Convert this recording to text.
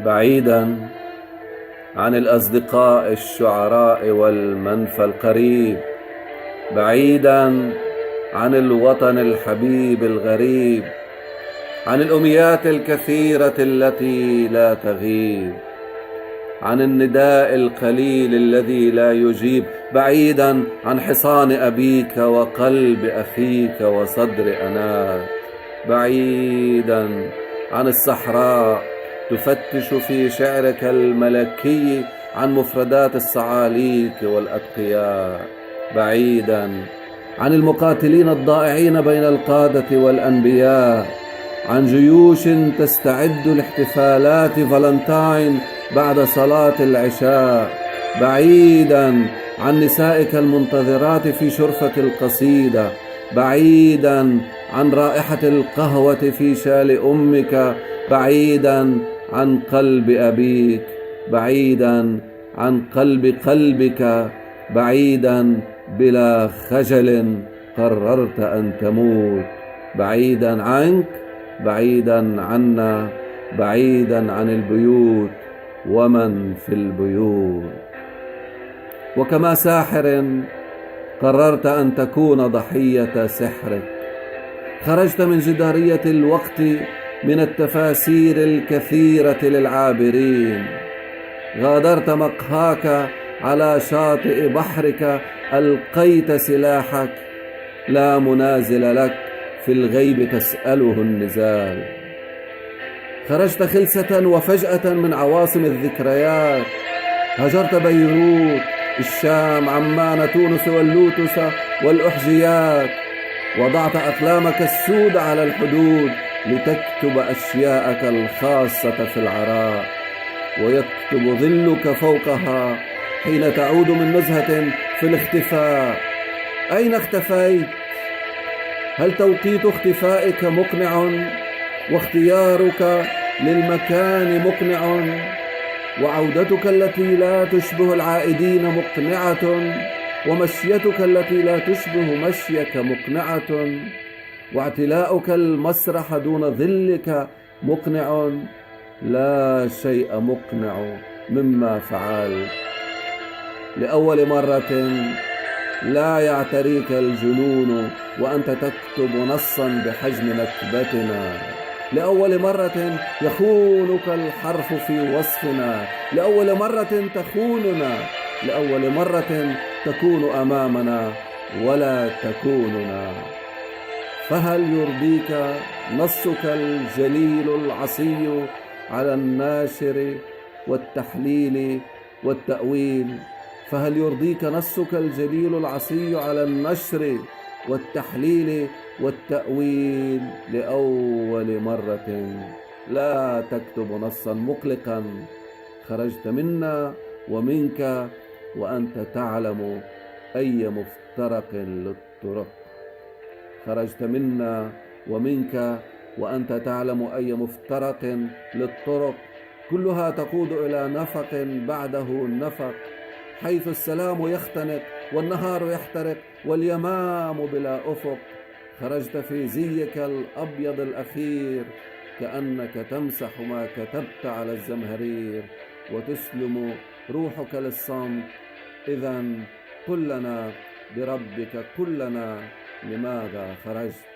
بعيدا عن الأصدقاء الشعراء والمنفى القريب، بعيدا عن الوطن الحبيب الغريب، عن الأمنيات الكثيرة التي لا تغيب، عن النداء القليل الذي لا يجيب، بعيدا عن حصان أبيك وقلب أخيك وصدر أناك، بعيدا عن الصحراء تفتش في شعرك الملكي عن مفردات الصعاليك والأتقياء، بعيدا عن المقاتلين الضائعين بين القادة والأنبياء، عن جيوش تستعد لاحتفالات فالنتاين بعد صلاة العشاء، بعيدا عن نسائك المنتظرات في شرفة القصيدة، بعيدا عن رائحة القهوة في شال أمك، بعيدا عن قلب أبيك، بعيدا عن قلب قلبك، بعيدا بلا خجل قررت أن تموت، بعيدا عنك، بعيدا عنا، بعيدا عن البيوت ومن في البيوت. وكما ساحر قررت أن تكون ضحية سحرك، خرجت من جدارية الوقت من التفاسير الكثيرة للعابرين، غادرت مقهاك على شاطئ بحرك، ألقيت سلاحك، لا منازل لك في الغيب تسأله النزال، خرجت خلسة وفجأة من عواصم الذكريات، هجرت بيروت، الشام، عمان، تونس واللوتس والأحجيات، وضعت أقلامك السود على الحدود لتكتب أشياءك الخاصة في العراء، ويكتب ظلك فوقها حين تعود من نزهة في الاختفاء. أين اختفيت؟ هل توقيت اختفائك مقنع؟ واختيارك للمكان مقنع؟ وعودتك التي لا تشبه العائدين مقنعة؟ ومشيتك التي لا تشبه مشيك مقنعة؟ واعتلاؤك المسرح دون ظلك مقنع؟ لا شيء مقنع مما فعلت. لأول مرة لا يعتريك الجنون وأنت تكتب نصا بحجم نكبتنا، لأول مرة يخونك الحرف في وصفنا، لأول مرة تخوننا، لأول مرة تكون أمامنا ولا تكوننا. فهل يرضيك نصك الجليل العصي على الناشر والتحليل والتأويل؟ فهل يرضيك نصك الجليل العصي على النشر والتحليل والتأويل؟ لأول مرة لا تكتب نصا مقلقا، خرجت منا ومنك وأنت تعلم أي مفترق للطرق، خرجت منا ومنك وأنت تعلم أي مفترق للطرق، كلها تقود إلى نفق بعده النفق، حيث السلام يختنق والنهار يحترق واليمام بلا أفق. خرجت في زيك الأبيض الأخير كأنك تمسح ما كتبت على الزمهرير وتسلم روحك للصمت. إذن قل لنا بربك كلنا لماذا خرجت؟